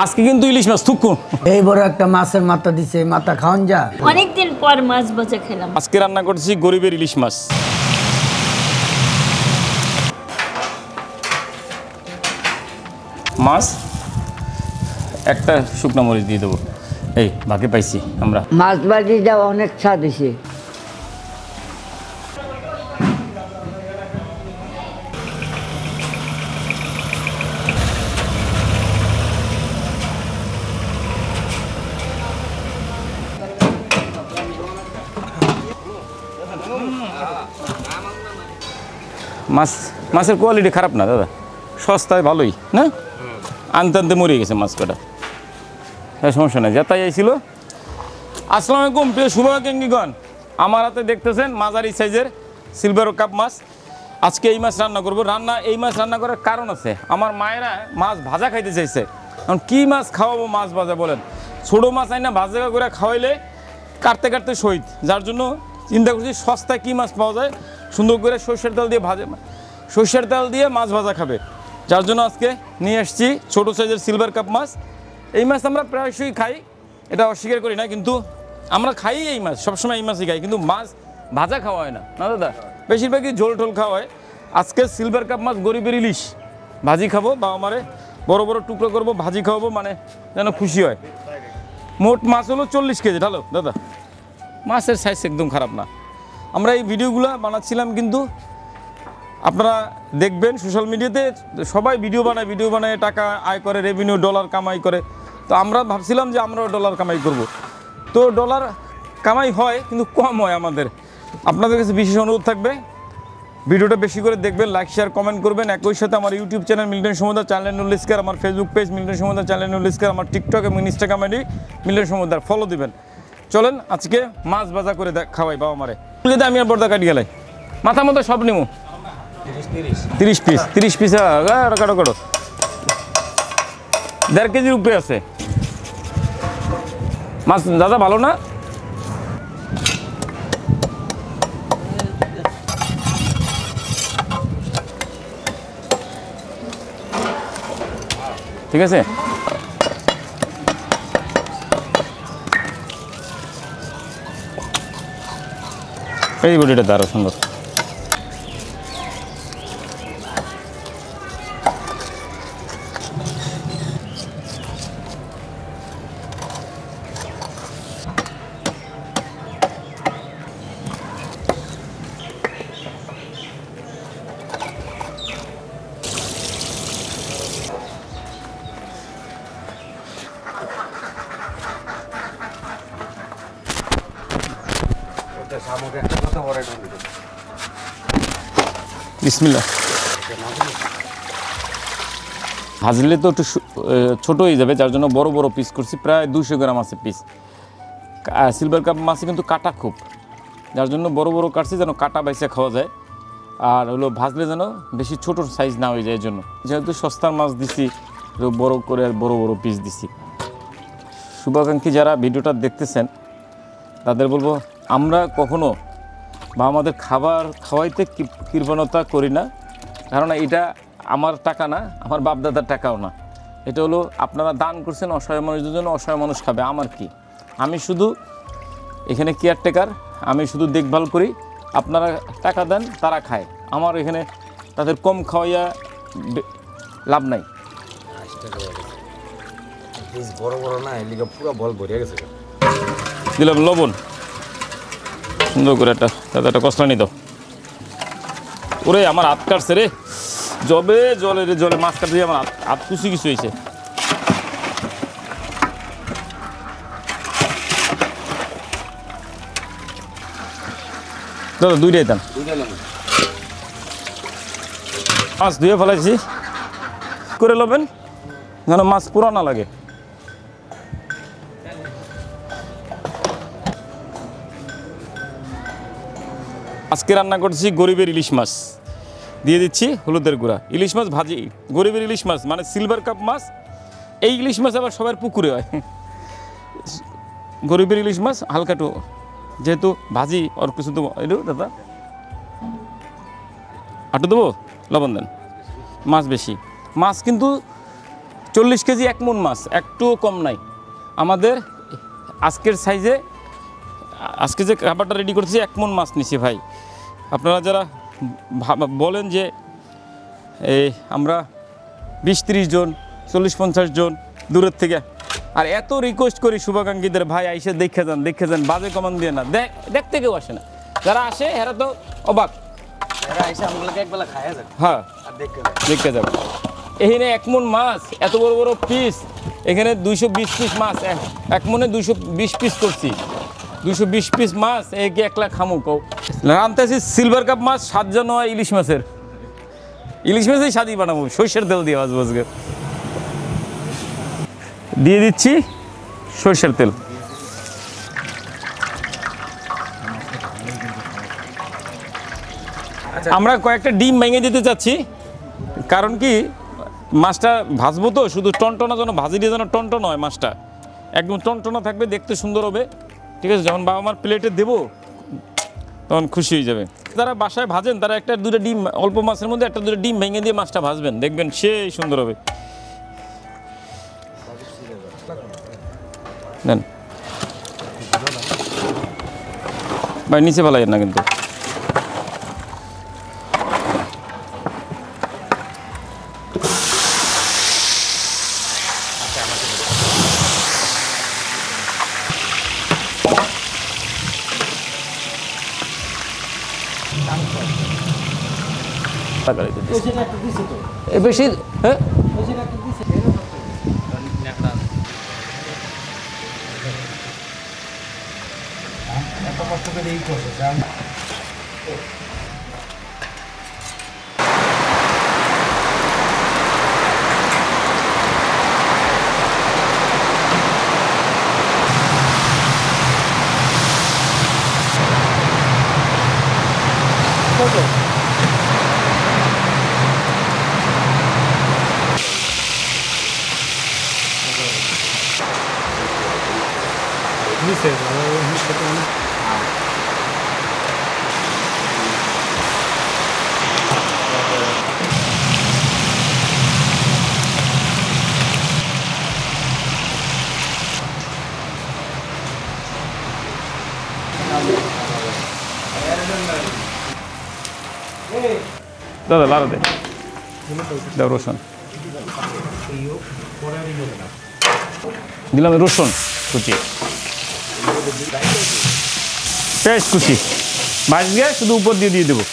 আজকে কিন্তু ইলিশ মাছ থুকু এই বড় একটা মাছের মাথা দিছে, মাথা খাওন যা। অনেকদিন পর মাছ ভাজা খেলাম। আজকে রান্না করছি গরিবের ইলিশ মাছ। মাছ একটা শুকনো মরিচ দিয়ে দেবো, এই বাকি পাইছি আমরা। মাছ ভাজিটা অনেক স্বাদ হয়েছে। মাছের কোয়ালিটি খারাপ না দাদা, সস্তায় ভালোই না, আনতে আনতে মরে গেছে মাছ কটা, সমস্যা নেই। যেটাই আইছিল। আসসালামু আলাইকুম প্রিয় শুভাকাঙ্ক্ষীগণ, আমার হাতে দেখতেছেন মাঝারি সাইজের সিলভার কাপ মাছ। আজকে এই মাছ রান্না করব। এই মাছ রান্না করার কারণ আছে, আমার মায়েরা মাছ ভাজা খাইতে চাইছে। এখন কী মাছ খাওয়াবো মাছ ভাজা বলেন, ছোটো মাছ আইনা ভাজা করে খাওয়াইলে কাটতে কাটতে শহীদ, যার জন্য চিন্তা করছি সস্তায় কী মাছ পাওয়া যায়, সুন্দর করে সরষের তেল দিয়ে সরষের তেল দিয়ে মাছ ভাজা খাবে, যার জন্য আজকে নিয়ে আসছি ছোটো সাইজের সিলভার কাপ মাছ। এই মাছ আমরা প্রায়শই খাই, এটা অস্বীকার করি না, কিন্তু আমরা খাই এই মাছ, সবসময় এই মাছই খাই, কিন্তু মাছ ভাজা খাওয়া হয় না না দাদা, বেশিরভাগই ঝোল টোল খাওয়া হয়। আজকে সিলভার কাপ মাছ গরিবের ইলিশ ভাজি খাবো, বা আমারে বড় বড় টুকরো করবো, ভাজি খাওয়াবো, মানে যেন খুশি হয়। মোট মাছ হলো 40 কেজি। ঢালো দাদা, মাছের সাইজ একদম খারাপ না। আমরা এই ভিডিওগুলো বানাচ্ছিলাম, কিন্তু আপনারা দেখবেন সোশ্যাল মিডিয়াতে সবাই ভিডিও বানায় টাকা আয় করে, রেভিনিউ ডলার কামাই করে। তো আমরা ভাবছিলাম যে আমরাও ডলার কামাই করব। তো ডলার কামাই হয়, কিন্তু কম হয় আমাদের। আপনাদের কাছে বিশেষ অনুরোধ থাকবে, ভিডিওটা বেশি করে দেখবেন, লাইক শেয়ার কমেন্ট করবেন। একই সাথে আমার ইউটিউব চ্যানেল মিল্টন সমুদ্র চ্যানেল নুলিস্কার, আমার ফেসবুক পেজ মিল্টন সমুদ্র চ্যানেল নুলিস্কার, আমার টিকটক এবং ইনস্টাগ্রাম আইডি মিল্টন সমুদ্র, ফলো দিবেন। চলেন আজকে মাছ ভাজা করে খাওয়াই বাবা মারে। আমি আর বর্দা কাটি গেলাই মাথা মতো সব নিমু 30 পিস কাটো 1.5 কেজির উপরে আছে মাছ দাদা, ভালো না? ঠিক আছে, এই বডিটা তো আরো সুন্দর। বিসমিল্লাহ। ভাজলে তো একটু ছোটো হয়ে যাবে, যার জন্য বড় বড় পিস করছি, প্রায় 200 গ্রাম আছে পিস। সিলভার কাপ মাছে কিন্তু কাটা খুব, যার জন্য বড় বড় কাটছি যেন কাটা বাইসে খাওয়া যায়, আর হলো ভাজলে যেন বেশি ছোটো সাইজ না হয়ে যায়। এর জন্য যেহেতু সস্তার মাছ দিছি, বড় করে আর বড় বড় পিস দিছি। শুভাকাঙ্ক্ষী যারা ভিডিওটা দেখতেছেন তাদের বলবো, আমরা কখনো বা আমাদের খাওয়াইতে কৃপণতা করি না, কারণ এটা আমার টাকা না, আমার বাপদাদার টাকাও না। এটা হলো আপনারা দান করছেন অসহায় মানুষদের জন্য, অসহায় মানুষ খাবে, আমার কি? আমি শুধু এখানে কেয়ারটেকার, আমি শুধু দেখভাল করি। আপনারা টাকা দেন, তারা খায়, আমার এখানে তাদের কম খাওয়াইয়া লাভ নাই। দিলাম লবণ, সুন্দর করে একটা কষলানি দাও। ওরে আমার হাত কাটছে রে, জলে মাছ কাটতে আমার হাত কুচি কিছু হয়েছে। দাদা দুইটাই দেন, মাছ ধুয়ে ফেলাইছি করে লবেন যেন মাছ পুরা না লাগে। আজকে রান্না করছি গরিবের ইলিশ মাছ, দিয়ে দিচ্ছি হলুদের গুঁড়া। ইলিশ মাছ ভাজি, গরিবের ইলিশ মাছ মানে সিলভার কাপ মাছ। এই ইলিশ মাছ আবার সবার পুকুরে হয়। গরিবের ইলিশ মাছ হালকা একটু যেহেতু ভাজি, আর কিছু দেবো একটু দাদা, আটু দেবো, লবণ দেন। মাছ বেশি, মাছ কিন্তু 40 কেজি 1 মণ মাছ, একটুও কম নাই আমাদের আজকের সাইজে। আজকে যে খাবারটা রেডি করতেছি 1 মণ মাছ নিছি ভাই। আপনারা যারা বলেন যে এই আমরা 20-30 জন 40-50 জন দূরের থেকে, আর এত রিকোয়েস্ট করি শুভাকাঙ্ক্ষীদের ভাই আইসে দেখে যান, বাজে কমান দিয়ে না, দেখতে কেউ আসে না। যারা আসে এরা তো অবাক, হ্যাঁ দেখতে যাবে। এখানে 1 মণ মাছ, এত বড় বড় পিস, এখানে 220 পিস মাছ, 1 মণে 220 পিস করছি। 220 পিস মাছ একে একলা খামু কও। রান্তাছি সিলভার কাপ মাছ, স্বাদ যেন হয় ইলিশ মাছের। ইলিশ মাছেই স্বাদই বানাবো, সরষের তেল দিয়ে ভাজবো আজকে। দিয়ে দিচ্ছি সরষের তেল। আমরা কয়েকটা ডিম ভেঙে দিতে চাচ্ছি, কারণ কি মাছটা ভাজবো তো, শুধু টনটনা যেন ভাজি দিয়ে যেন টনটন হয়, মাছটা একদম টনটনা থাকবে, দেখতে সুন্দর হবে। ঠিক আছে, যখন বাবা মার প্লেটে দেবো তখন খুশি হয়ে যাবে। যারা বাসায় ভাজেন তারা 1-2টা ডিম, অল্প মাছের মধ্যে 1-2টা ডিম ভেঙে দিয়ে মাছটা ভাজবেন, দেখবেন সেই সুন্দর হবে। নেন ভাই, নিচে ফেলাই না কিন্তু। বেশি হ্যাঁ দাদা লাড়া দে, দাও রসুন দিলাম, রসুন কুচি, পেঁয়াজ কুচি, ভাজ গিয়ে শুধু উপর দিয়ে দেবো।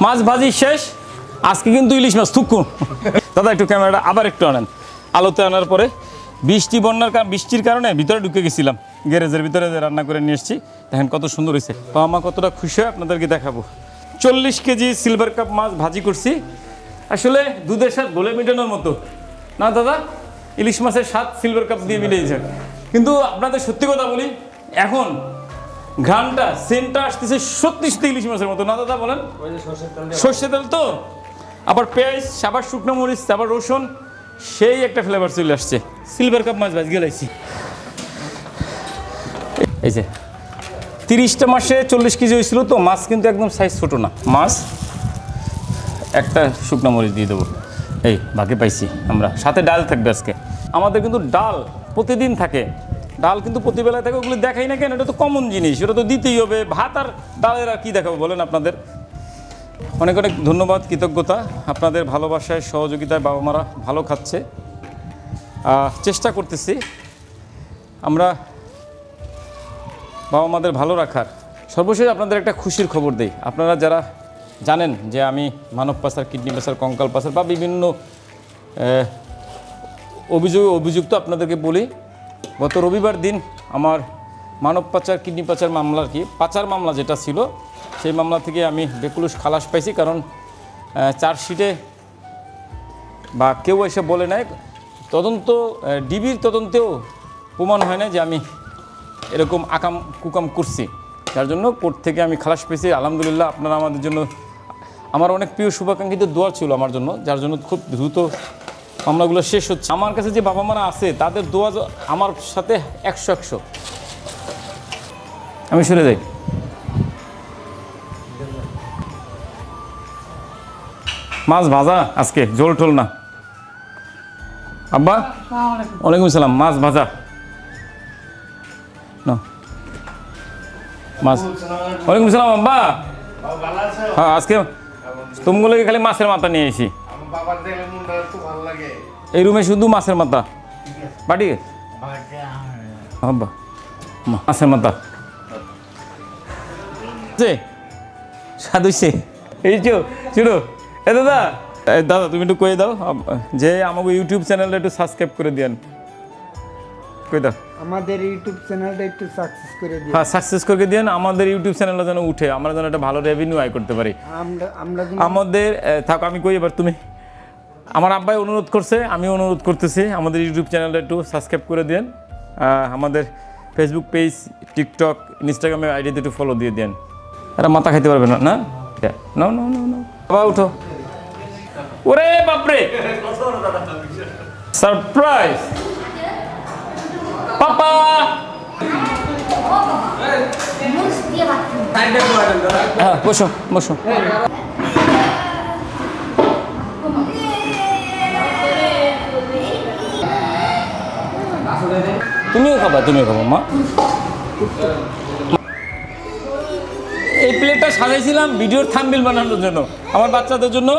মাছ ভাজি শেষ, আজকে কিন্তু ইলিশ মাছ থুকু। দাদা একটু ক্যামেরাটা আবার একটু আনেন, আলোতে আনার পরে বৃষ্টির কারণে ভিতরে ঢুকে গেছিলাম, গ্যারেজের ভিতরে রান্না করে নিয়ে এসেছি। দেখেন কত সুন্দর হয়েছে, বাবা মা কতটা খুশি হয় আপনাদেরকে দেখাবো। 40 কেজি সিলভার কাপ মাছ ভাজি করছি, আসলে দুধের স্বাদ গলে মেটানোর মতো না দাদা, ইলিশ মাছের স্বাদ সিলভার কাপ দিয়ে মিলিয়েছে। কিন্তু আপনাদের সত্যি কথা বলি, এখন ঘ্রাণটা সেন্টটা আসতেছে সত্যি ইলিশ মাছের মতো না দাদা, বলেন? সর্ষে তেল তো, আবার পেঁয়াজ, আবার শুকনো মরিচ, আবার রসুন, সেই একটা ফ্লেভার চলে আসছে। সিলভার কাপ মাছ ভাজ গেলাইছি। এই যে 30টা মাসে 40 কেজি হয়েছিল তো মাছ, কিন্তু একদম সাইজ ছোটো না মাছ। একটা শুকনো মরিচ দিয়ে দেবো, এই ভাগে পাইছি আমরা। সাথে ডাল থাকবে আজকে আমাদের, কিন্তু ডাল প্রতিদিন থাকে, ডাল কিন্তু প্রতিবেলায় থাকে। ওগুলো দেখাই না কেন, এটা তো কমন জিনিস, ওটা তো দিতেই হবে। ভাত আর ডালের আর কী দেখাবো বলেন? আপনাদের অনেক অনেক ধন্যবাদ, কৃতজ্ঞতা। আপনাদের ভালোবাসায় সহযোগিতায় বাবা মারা ভালো খাচ্ছে। চেষ্টা করতেছি আমরা বাবা মাদের ভালো রাখার। সর্বশেষ আপনাদের একটা খুশির খবর দেই। আপনারা যারা জানেন যে আমি মানব পাচার, কিডনি পাচার, কঙ্কাল পাচার বা বিভিন্ন অভিযুক্ত, আপনাদেরকে বলি গত রবিবার দিন আমার মানব পাচার, কিডনি পাচার মামলার পাচার মামলা যেটা ছিল, সেই মামলা থেকে আমি বেকুলুস খালাস পাইছি। কারণ চার্জশিটে বা কেউ এসে বলে নাই, তদন্ত ডিবির তদন্তেও প্রমাণ হয় না যে আমি এরকম আকাম কুকাম করছি। যার জন্য কোর্ট থেকে আমি খালাস পেয়েছি। আলহামদুলিল্লাহ, আপনারা আমাদের জন্য আমার অনেক প্রিয় শুভাকাঙ্ক্ষিত দোয়া ছিল আমার জন্য, যার জন্য খুব দ্রুত মামলাগুলো শেষ হচ্ছে। আমার কাছে যে বাবা মারা আছে তাদের দোয়া আমার সাথে 100-100। আমি সরে যাই। মাছ ভাজা আজকে, ঝোল টোল না। আব্বা ওয়ালাইকুম আসসালাম। মাছ ভাজা না, মাছ। ওয়ালাইকুম আসসালাম আব্বা। হ্যাঁ আজকে তুমগুলোকে খালি মাছের মাথা নিয়ে এসি। এই রুমে শুধু মাছের মাথা বাটি আব্বা, মাছের মাথা স্বাদ হইছে। এই চুড়ো এ দাদা, দাদা তুমি একটু কয়ে দাও যে আমাকে ইউটিউব চ্যানেলটা একটু সাবস্ক্রাইব করে দিন। কই দাও আমাদের ইউটিউব চ্যানেলটা একটু সাকসেস করে দিন। হ্যাঁ সাকসেস করে দিন, আমাদের ইউটিউব চ্যানেলটা যেন উঠে, আমরা যেন একটা ভালো রেভিনিউ আয় করতে পারি। আমরা আমাদের থাকো, আমি কই এবার তুমি। আমার আব্বাই অনুরোধ করছে, আমি অনুরোধ করতেছি আমাদের ইউটিউব চ্যানেলটা একটু সাবস্ক্রাইব করে দিন। আমাদের ফেসবুক পেজ, টিকটক, ইনস্টাগ্রামের আইডিতে একটু ফলো দিয়ে দেন। এরা মাথা খাইতে পারবে না, না না না না না। বাবা উঠো। ওরে বাপরে, সারপ্রাইজ পাপা। হ্যাঁ বসো বসো। তুমিও খাবা, তুমিও খাবো মা। এই প্লেটটা সাজাইছিলাম ভিডিওর থাম্বনেল বানানোর জন্য আমার বাচ্চাদের জন্য।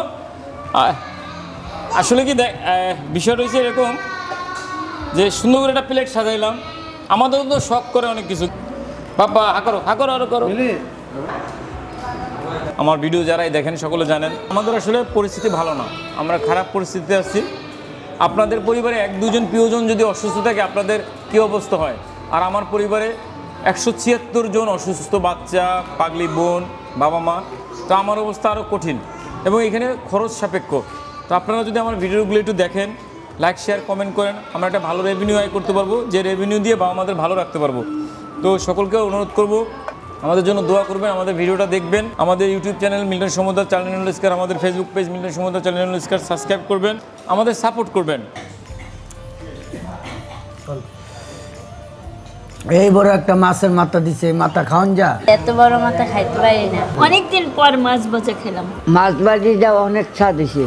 আসলে কি বিষয়টা হয়েছে এরকম যে সুন্দর করে একটা প্লেট সাজাইলাম, আমাদের তো শখ করে অনেক কিছু। বাবা হাকরো হাকরো আরো করো। আমার ভিডিও যারাই দেখেন সকলে জানেন আমাদের আসলে পরিস্থিতি ভালো না, আমরা খারাপ পরিস্থিতিতে আছি। আপনাদের পরিবারে 1-2 জন প্রিয়জন যদি অসুস্থ থাকে আপনাদের কী অবস্থা হয়, আর আমার পরিবারে 176 জন অসুস্থ বাচ্চা, পাগলি বোন, বাবা মা, তো আমার অবস্থা আরও কঠিন এবং এখানে খরচ সাপেক্ষ। তো আপনারা যদি আমার ভিডিওগুলো একটু দেখেন, লাইক শেয়ার কমেন্ট করেন, আমরা একটা ভালো রেভিনিউ আয় করতে পারবো, যে রেভিনিউ দিয়ে বাবা মাদের ভালো রাখতে পারবো। তো সকলকে অনুরোধ করব আমাদের জন্য দোয়া করবেন, আমাদের ভিডিওটা দেখবেন। আমাদের ইউটিউব চ্যানেল মিল্টন সমুদ্র চ্যানেল স্কার, আমাদের ফেসবুক পেজ মিল্টন সমুদ্র চ্যানেল স্কার সাবস্ক্রাইব করবেন, আমাদের সাপোর্ট করবেন। এই বড় একটা মাছের মাথা দিছে, মাথা খাওন যা। এত বড় মাথা খাইতে পারি না, অনেকদিন পর মাছ ভাজা খেলাম। মাছ ভাজিটা অনেক স্বাদ হয়েছে।